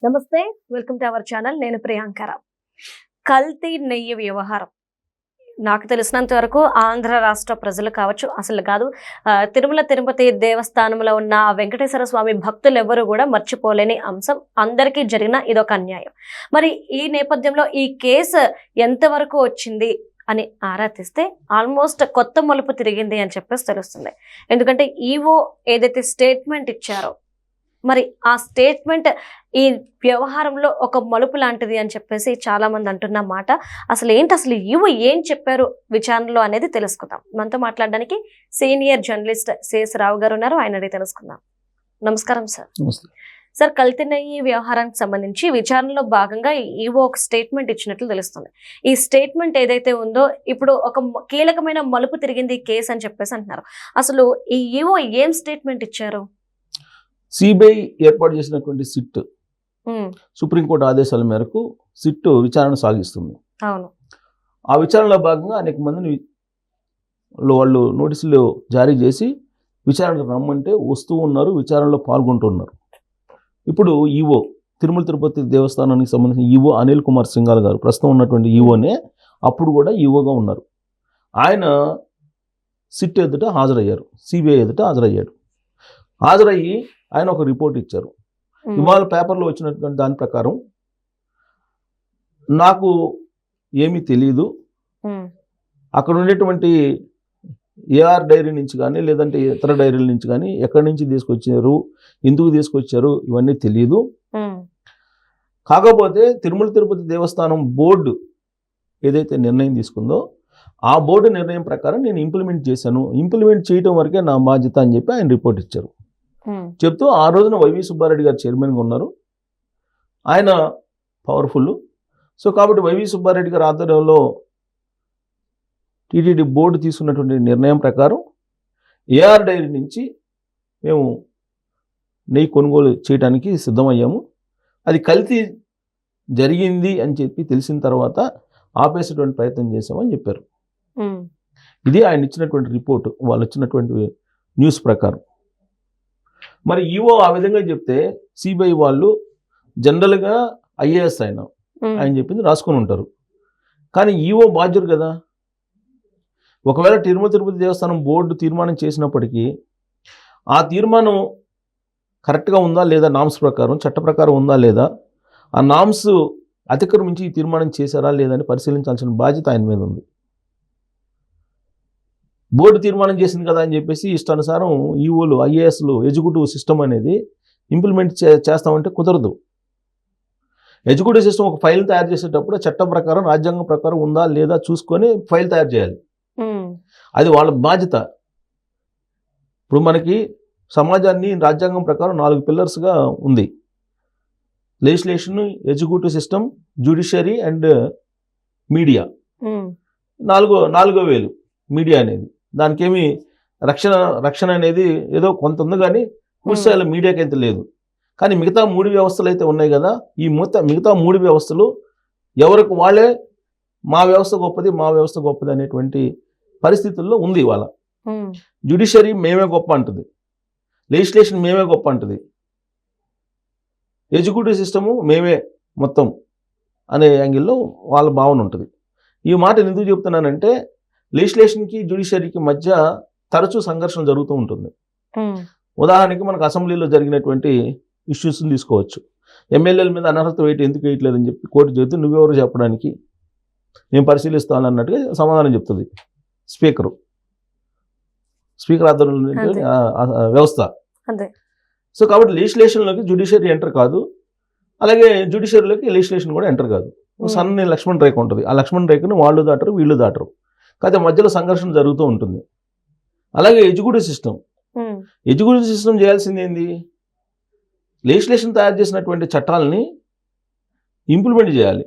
నమస్తే, welcome to our channel. నేను ప్రియాంకర. కల్తీ నెయ్యి వ్యవహారం నాకు తెలిసినంత వరకు ఆంధ్ర రాష్ట్ర ప్రజలు కావచ్చు, అసలు కాదు తిరుమల తిరుపతి దేవస్థానంలో ఉన్న వెంకటేశ్వర స్వామి భక్తులు ఎవరు కూడా మర్చిపోలేని అంశం. అందరికీ జరిగిన ఇదొక అన్యాయం. మరి ఈ నేపథ్యంలో ఈ కేసు ఎంతవరకు వచ్చింది అని ఆరా తీస్తే ఆల్మోస్ట్ కొత్త మలుపు తిరిగింది అని చెప్పేసి తెలుస్తుంది. ఎందుకంటే ఈవో ఏదైతే స్టేట్మెంట్ ఇచ్చారో, మరి ఆ స్టేట్మెంట్ ఈ వ్యవహారంలో ఒక మలుపు లాంటిది అని చెప్పేసి చాలా మంది అంటున్న మాట. అసలు ఈవో ఏం చెప్పారు విచారణలో అనేది తెలుసుకుందాం. మనతో మాట్లాడడానికి సీనియర్ జర్నలిస్ట్ సిఎస్ రావు గారు ఉన్నారు. ఆయన అడిగి తెలుసుకుందాం. నమస్కారం సార్. సార్, కల్తీ నెయ్యి వ్యవహారానికి సంబంధించి విచారణలో భాగంగా ఈవో ఒక స్టేట్మెంట్ ఇచ్చినట్లు తెలుస్తుంది. ఈ స్టేట్మెంట్ ఏదైతే ఉందో ఇప్పుడు ఒక కీలకమైన మలుపు తిరిగింది ఈ కేసు అని చెప్పేసి అంటున్నారు. అసలు ఈ ఈవో ఏం స్టేట్మెంట్ ఇచ్చారు? సిబిఐ ఏర్పాటు చేసినటువంటి సిట్ సుప్రీంకోర్టు ఆదేశాల మేరకు సిట్ విచారణ సాగిస్తుంది. అవును. ఆ విచారణలో భాగంగా అనేక మందిని వాళ్ళు నోటీసులు జారీ చేసి విచారణకు రమ్మంటే వస్తూ ఉన్నారు, విచారణలో పాల్గొంటున్నారు. ఇప్పుడు ఈవో తిరుమల తిరుపతి దేవస్థానానికి సంబంధించిన ఈవో అనిల్ కుమార్ సింఘాల్ గారు ప్రస్తుతం ఉన్నటువంటి ఈవోనే అప్పుడు కూడా ఈవోగా ఉన్నారు. ఆయన సిట్ ఎదుట హాజరయ్యారు, సిబిఐ ఎదుట హాజరయ్యాడు. హాజరయ్యి ఆయన ఒక రిపోర్ట్ ఇచ్చారు. ఇవాళ పేపర్లో వచ్చినటువంటి దాని ప్రకారం నాకు ఏమీ తెలియదు, అక్కడ ఉండేటువంటి ఏఆర్ డైరీ నుంచి కానీ లేదంటే ఇతర డైరీల నుంచి కానీ ఎక్కడి నుంచి తీసుకొచ్చారు, ఎందుకు తీసుకొచ్చారు ఇవన్నీ తెలియదు. కాకపోతే తిరుమల తిరుపతి దేవస్థానం బోర్డు ఏదైతే నిర్ణయం తీసుకుందో ఆ బోర్డు నిర్ణయం ప్రకారం నేను ఇంప్లిమెంట్ చేశాను, ఇంప్లిమెంట్ చేయడం వరకే నా బాధ్యత అని చెప్పి ఆయన రిపోర్ట్ ఇచ్చారు. చెప్తూ ఆ రోజున వైవి సుబ్బారెడ్డి గారు చైర్మన్గా ఉన్నారు, ఆయన పవర్ఫుల్. సో కాబట్టి వైవి సుబ్బారెడ్డి గారి ఆధ్వర్యంలో టీటీడీ బోర్డు తీసుకున్నటువంటి నిర్ణయం ప్రకారం ఏఆర్ డైరీ నుంచి మేము నెయ్యి కొనుగోలు చేయడానికి సిద్ధమయ్యాము. అది కల్తీ జరిగింది అని చెప్పి తెలిసిన తర్వాత ఆపేసేటువంటి ప్రయత్నం చేశామని చెప్పారు. ఇది ఆయన ఇచ్చినటువంటి రిపోర్టు, వాళ్ళు ఇచ్చినటువంటి న్యూస్ ప్రకారం. మరి ఈవో ఆ విధంగా చెప్తే సిబిఐ వాళ్ళు జనరల్గా ఐఏఎస్ ఆయన చెప్పింది రాసుకొని ఉంటారు. కానీ ఈవో బాధ్యుడు కదా. ఒకవేళ తిరుమల తిరుపతి దేవస్థానం బోర్డు తీర్మానం చేసినప్పటికీ ఆ తీర్మానం కరెక్ట్గా ఉందా లేదా, నామ్స్ ప్రకారం చట్ట ప్రకారం ఉందా లేదా, ఆ నామ్స్ అతిక్రమించి ఈ తీర్మానం చేశారా లేదని పరిశీలించాల్సిన బాధ్యత ఆయన మీద ఉంది. బోర్డు తీర్మానం చేసింది కదా అని చెప్పేసి ఇష్టానుసారం ఈఓలు ఐఏఎస్లు ఎగ్జిక్యూటివ్ సిస్టమ్ అనేది ఇంప్లిమెంట్ చేస్తామంటే కుదరదు. ఎగ్జిక్యూటివ్ సిస్టమ్ ఒక ఫైల్ తయారు చేసేటప్పుడు చట్టం ప్రకారం రాజ్యాంగం ప్రకారం ఉందా లేదా చూసుకొని ఫైల్ తయారు చేయాలి. అది వాళ్ళ బాధ్యత. ఇప్పుడు మనకి సమాజాన్ని రాజ్యాంగం ప్రకారం 4 పిల్లర్స్గా ఉంది: legislation, executive system, judiciary and media. నాలుగో వేలు మీడియా అనేది. దానికి ఏమి రక్షణ అనేది ఏదో కొంత ఉంది, కానీ పూర్తిస్థాయిలో మీడియాకి అయితే లేదు. కానీ మిగతా 3 వ్యవస్థలు అయితే ఉన్నాయి కదా, ఈ మిగతా 3 వ్యవస్థలు ఎవరికి వాళ్ళే మా వ్యవస్థ గొప్పది అనేటువంటి పరిస్థితుల్లో ఉంది ఇవాళ. జ్యుడిషియరీ మేమే గొప్ప అంటుంది, లెజిస్లేషన్ మేమే గొప్ప అంటుంది, ఎగ్జిక్యూటివ్ సిస్టము మేమే మొత్తం అనే యాంగిల్లో వాళ్ళ భావన ఉంటుంది. ఈ మాట ఎందుకు చెప్తున్నానంటే లెజిస్లేషన్కి జ్యుడిషియరీకి మధ్య తరచూ సంఘర్షణ జరుగుతూ ఉంటుంది. ఉదాహరణకి మనకు అసెంబ్లీలో జరిగినటువంటి ఇష్యూస్ని తీసుకోవచ్చు. ఎమ్మెల్యేల మీద అనర్హత ఎందుకు వేయట్లేదని చెప్పి కోర్టు చెబితే నువ్వెవరు చెప్పడానికి, నేను పరిశీలిస్తాను అన్నట్టుగా సమాధానం చెప్తుంది స్పీకర్ ఆధ్వర్యంలో వ్యవస్థ. సో కాబట్టి లెజిస్లేషన్లోకి జ్యుడిషియరీ ఎంటర్ కాదు, అలాగే జ్యుడిషియరీలోకి లెజిస్లేషన్ కూడా ఎంటర్ కాదు. సన్ని లక్ష్మణ్ రేఖ ఉంటుంది, ఆ లక్ష్మణ్ రేఖను వాళ్ళు దాటరు వీళ్ళు దాటరు, కాకపోతే మధ్యలో సంఘర్షణ జరుగుతూ ఉంటుంది. అలాగే ఎగ్జిక్యూటివ్ సిస్టమ్ చేయాల్సింది ఏంది, లెజిస్లేషన్ తయారు చేసినటువంటి చట్టాలని ఇంప్లిమెంట్ చేయాలి.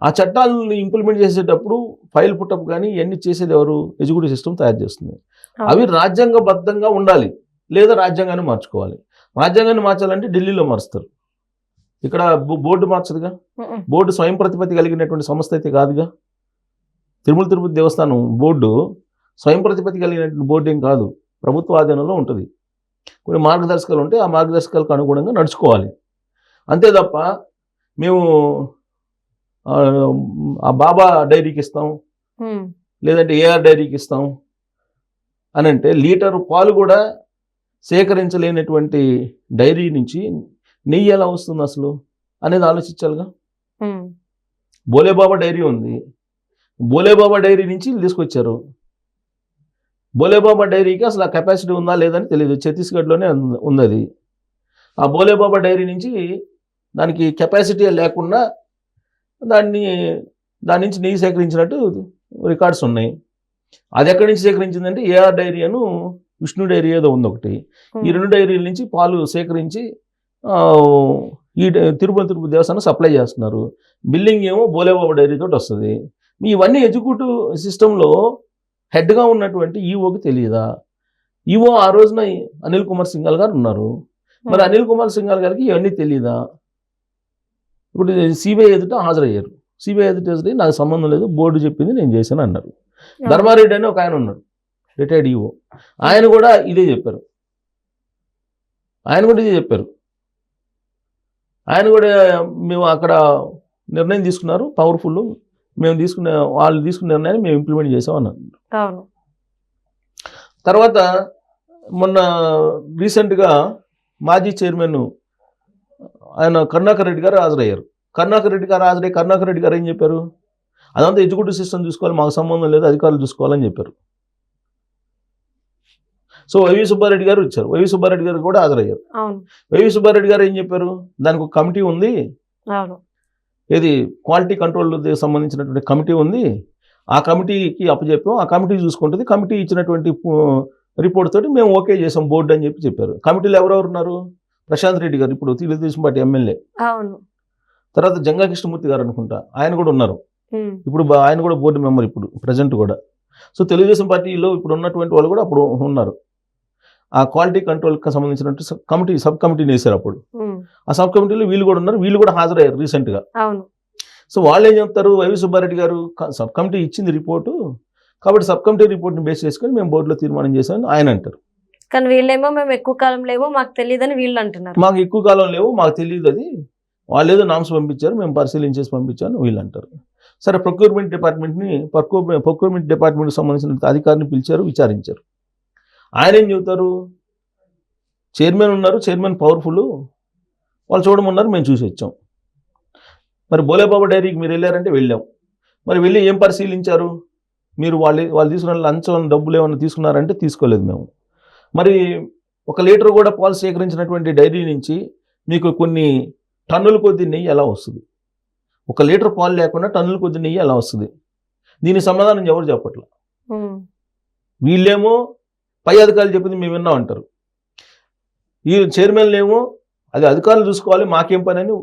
ఆ చట్టాలను ఇంప్లిమెంట్ చేసేటప్పుడు ఫైల్ పుట్టప్ కానీ ఇవన్నీ చేసేది ఎవరు? ఎగ్జిక్యూటివ్ సిస్టమ్ తయారు చేస్తుంది. అవి రాజ్యాంగబద్ధంగా ఉండాలి, లేదా రాజ్యాంగాన్ని మార్చుకోవాలి. రాజ్యాంగాన్ని మార్చాలంటే ఢిల్లీలో మారుస్తారు, ఇక్కడ బోర్డు మార్చదుగా. బోర్డు స్వయం ప్రతిపత్తి కలిగినటువంటి సంస్థ అయితే కాదుగా. తిరుమల తిరుపతి దేవస్థానం బోర్డు స్వయం ప్రతిపత్తి కలిగినటువంటి బోర్డు ఏం కాదు, ప్రభుత్వ ఆధీనంలో ఉంటుంది. కొన్ని మార్గదర్శకాలు ఉంటే ఆ మార్గదర్శకాలకు అనుగుణంగా నడుచుకోవాలి. అంతే తప్ప మేము ఆ బాబా డైరీకి ఇస్తాం, లేదంటే ఏఆర్ డైరీకి ఇస్తాం అని అంటే లీటరు పాలు కూడా సేకరించలేనటువంటి డైరీ నుంచి నెయ్యి ఎలా వస్తుంది అసలు అనేది ఆలోచించాలిగా. బోలేబాబా డైరీ ఉంది, బోలేబాబా డైరీ నుంచి తీసుకొచ్చారు. బోలేబాబా డైరీకి అసలు ఆ కెపాసిటీ ఉందా లేదని తెలియదు, ఛత్తీస్గఢ్లోనే ఉంది అది. ఆ బోలేబాబా డైరీ నుంచి దానికి కెపాసిటీ లేకుండా దాని నుంచి నెయ్యి సేకరించినట్టు రికార్డ్స్ ఉన్నాయి. అది ఎక్కడి నుంచి సేకరించిందంటే ఏఆర్ డైరీ అను విష్ణు డైరీ ఏదో ఉంది ఒకటి. ఈ 2 డైరీల నుంచి పాలు సేకరించి ఈ తిరుపతి దేవస్థానం సప్లై చేస్తున్నారు. బిల్లింగ్ ఏమో బోలేబాబా డైరీ తోటి వస్తుంది. ఇవన్నీ ఎగ్జిక్యూటివ్ సిస్టంలో హెడ్గా ఉన్నటువంటి ఈఓకి తెలియదా? ఈఓ ఆ రోజున అనిల్ కుమార్ సింఘాల్ గారు ఉన్నారు. మరి అనిల్ కుమార్ సింఘాల్ గారికి ఇవన్నీ తెలియదా? ఇప్పుడు సిబిఐ ఎదుట హాజరయ్యారు. సిబిఐ ఎదుట హాజరయ్యి నాకు సంబంధం లేదు, బోర్డు చెప్పింది నేను చేశాను అన్నారు. ధర్మారెడ్డి అని ఒక ఆయన ఉన్నాడు, రిటైర్డ్ ఈఓ. ఆయన కూడా ఇదే చెప్పారు. ఆయన కూడా మేము అక్కడ నిర్ణయం తీసుకున్నారు, పవర్ఫుల్, మేము వాళ్ళు తీసుకున్న నిర్ణయాన్ని మేము ఇంప్లిమెంట్ చేసాం అన్నారు. తర్వాత మొన్న రీసెంట్గా మాజీ చైర్మన్ ఆయన కరుణాకర్ రెడ్డి గారు హాజరయ్యారు. కరుణాకర్ రెడ్డి గారు ఏం చెప్పారు? అదంతా ఎగ్జిక్యూటివ్ సిస్టమ్ చూసుకోవాలి, మాకు సంబంధం లేదు, అధికారులు చూసుకోవాలని చెప్పారు. సో వైవి సుబ్బారెడ్డి గారు వచ్చారు, వైవి సుబ్బారెడ్డి గారు కూడా హాజరయ్యారు. వైవి సుబ్బారెడ్డి గారు ఏం చెప్పారు? దానికి ఒక కమిటీ ఉంది, ఏది క్వాలిటీ కంట్రోల్ సంబంధించినటువంటి కమిటీ ఉంది, ఆ కమిటీకి అప్పచెప్పాం, ఆ కమిటీ చూసుకుంటుంది, కమిటీ ఇచ్చినటువంటి రిపోర్ట్ తోటి మేము ఓకే చేసాం బోర్డు అని చెప్పారు. కమిటీలో ఎవరెవరు ఉన్నారు? ప్రశాంత్ రెడ్డి గారు, ఇప్పుడు తెలుగుదేశం పార్టీ ఎమ్మెల్యే. తర్వాత జంగా కృష్ణమూర్తి గారు అనుకుంటా, ఆయన కూడా ఉన్నారు. ఇప్పుడు ఆయన కూడా బోర్డు మెంబర్ ఇప్పుడు ప్రజెంట్ కూడా. సో తెలుగుదేశం పార్టీలో ఇప్పుడు ఉన్నటువంటి వాళ్ళు కూడా అప్పుడు ఉన్నారు. ఆ క్వాలిటీ కంట్రోల్కి సంబంధించినట్టు సబ్ కమిటీని వేశారు అప్పుడు. ఆ సబ్ కమిటీలో వీళ్ళు కూడా ఉన్నారు, వీళ్ళు కూడా హాజరయ్యారు రీసెంట్గా. సో వాళ్ళు ఏం చెప్తారు? వైవి సుబ్బారెడ్డి గారు సబ్ కమిటీ ఇచ్చింది రిపోర్టు, కాబట్టి సబ్ కమిటీ రిపోర్ట్ని బేస్ చేసుకొని మేము బోర్డులో తీర్మానం చేశామని ఆయన అంటారు. కానీ వీళ్ళేమో మేము ఎక్కువ కాలం లేవో మాకు తెలియదని వీళ్ళు అంటున్నారు. మాకు ఎక్కువ కాలం లేవు, మాకు తెలియదు, అది వాళ్ళు ఏదో నామ్స్ పంపించారు, మేము పరిశీలించేసి పంపించాను వీళ్ళు అంటారు. సరే, ప్రొక్యూర్మెంట్ డిపార్ట్మెంట్కి సంబంధించిన అధికారిని పిలిచారు, విచారించారు. ఆయన ఏం చెబుతారు? చైర్మన్ ఉన్నారు, చైర్మన్ పవర్ఫుల్, వాళ్ళు చూడమన్నారు, మేము చూసి వచ్చాం. మరి బోలేబాబా డైరీకి మీరు వెళ్ళారంటే వెళ్ళాం. మరి వెళ్ళి ఏం పరిశీలించారు? మీరు వాళ్ళు తీసుకున్న లంచం డబ్బులు ఏమైనా తీసుకున్నారంటే తీసుకోలేదు మేము. మరి 1 లీటర్ కూడా పాలు సేకరించినటువంటి డైరీ నుంచి మీకు కొన్ని టన్నుల కొద్ది నెయ్యి ఎలా వస్తుంది? 1 లీటర్ పాలు లేకుండా టన్నుల కొద్ది నెయ్యి ఎలా వస్తుంది? దీనికి సమాధానం ఎవరు చెప్పట్లా. వీళ్ళేమో పై అధికారులు చెప్పింది మేము విన్నాం అంటారు. ఈ చైర్మన్లు ఏమో అది అధికారులు చూసుకోవాలి, మాకేం పని అని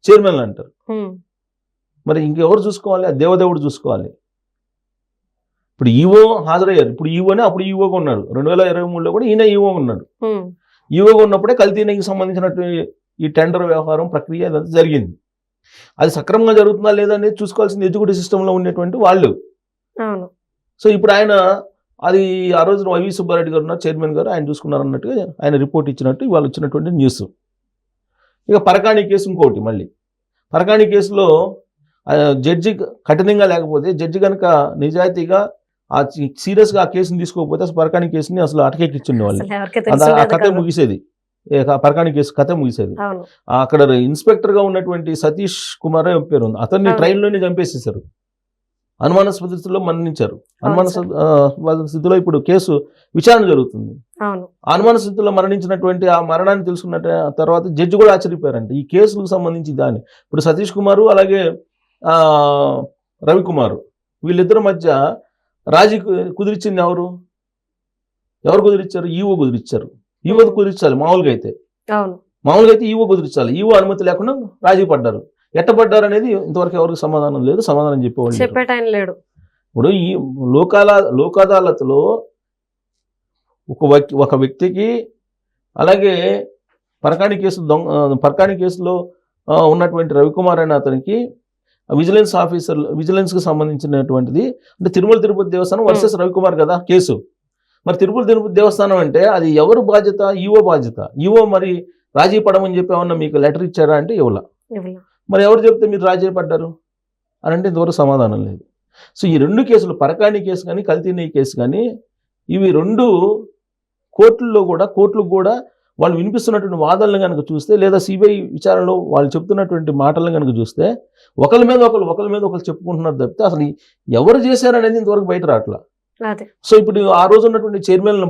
చైర్మన్లు అంటారు. మరి ఇంకెవరు చూసుకోవాలి? ఆ దేవదేవుడు చూసుకోవాలి. ఇప్పుడు ఈవో హాజరయ్యారు. ఇప్పుడు ఈవోనే అప్పుడు ఈవోగా ఉన్నాడు. 2023లో కూడా ఈయన ఈవో ఉన్నాడు. ఈవోగా ఉన్నప్పుడే కల్తీ నెయ్యికి సంబంధించినట్టు ఈ టెండర్ వ్యవహారం ప్రక్రియ అదంతా జరిగింది. అది సక్రమంగా జరుగుతుందా లేదా అనేది చూసుకోవాల్సింది ఎగ్జిక్యూటివ్ సిస్టంలో ఉండేటువంటి వాళ్ళు. సో ఇప్పుడు ఆయన అది ఆ రోజున వైవి సుబ్బారెడ్డి గారు ఉన్నారు, చైర్మన్ గారు, ఆయన చూసుకున్నారు అన్నట్టుగా ఆయన రిపోర్ట్ ఇచ్చినట్టు ఇవాళ వచ్చినటువంటి న్యూస్. ఇక పరకాణి కేసు ఇంకోటి. మళ్ళీ పరకాణి కేసులో జడ్జి కఠినంగా లేకపోతే, జడ్జి కనుక నిజాయితీగా సీరియస్గా ఆ కేసుని తీసుకోకపోతే అసలు పరకాణి కేసుని అసలు అటకెక్కించండి వాళ్ళు, ఆ కథ ముగిసేది. పరకాణి కేసు కథ ముగిసేది. అక్కడ ఇన్స్పెక్టర్గా ఉన్నటువంటి సతీష్ కుమార్ పేరు ఉంది, అతన్ని ట్రైన్లోనే చంపేసేసారు. అనుమానాస్పద స్థితిలో మరణించారు. అనుమానాస్పద స్థితిలో ఇప్పుడు కేసు విచారణ జరుగుతుంది. అనుమాన స్థితిలో మరణించినటువంటి ఆ మరణాన్ని తెలుసుకున్న తర్వాత జడ్జి కూడా ఆశ్చర్యపోయారంట ఈ కేసులకు సంబంధించి. దాన్ని ఇప్పుడు సతీష్ కుమారు అలాగే రవికుమారు వీళ్ళిద్దరి మధ్య రాజీ కుదిరిచ్చింది ఎవరు కుదిరిచ్చారు? ఈవో కుదిరిచ్చారు. ఈవో కుదిరించాలి మామూలుగా అయితే ఈవో కుదిరించాలి. ఈవో అనుమతి లేకుండా రాజీ పడ్డారు. ఎట్టబడ్డారు అనేది ఇంతవరకు ఎవరికి సమాధానం లేదు, సమాధానం చెప్పేవాళ్ళు లేడు. ఇప్పుడు ఈ లోక్ అదాలత్లో ఒక వ్యక్తికి, అలాగే పరకాణి కేసులో ఉన్నటువంటి రవికుమార్ అనే అతనికి విజిలెన్స్కి సంబంధించినటువంటిది, అంటే తిరుపతి దేవస్థానం వర్సెస్ రవికుమార్ కదా కేసు. మరి తిరుపతి దేవస్థానం అంటే అది ఎవరు బాధ్యత? ఈవో బాధ్యత. ఈవో మరి రాజీ పడమని చెప్పి ఏమన్నా మీకు లెటర్ ఇచ్చారా అంటే ఇవ్వాల. ఇవ్వలా. మరి ఎవరు చెప్తే మీరు రాజీ పడ్డారు అని అంటే ఇంతవరకు సమాధానం లేదు. సో ఈ 2 కేసులు, పరకాణి కేసు కానీ కల్తీ నెయ్యి కేసు కానీ, ఇవి 2 కోర్టులకు కూడా వాళ్ళు వినిపిస్తున్నటువంటి వాదనలు కనుక చూస్తే, లేదా సిబిఐ విచారణలో వాళ్ళు చెప్తున్నటువంటి మాటలను కనుక చూస్తే, ఒకరి మీద ఒకరు చెప్పుకుంటున్నారు తప్పితే అసలు ఎవరు చేశారనేది ఇంతవరకు బయట రావట్లా. అదే. సో ఇప్పుడు ఆ రోజు ఉన్నటువంటి చైర్మన్లను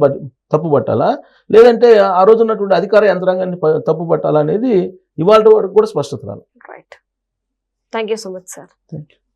తప్పు పట్టాలా, లేదంటే ఆ రోజు ఉన్నటువంటి అధికార యంత్రాంగాన్ని తప్పు పట్టాలా అనేది ఇవాళ వరకు కూడా స్పష్టత రాదు. Right. Thank you so much sir. Thank you.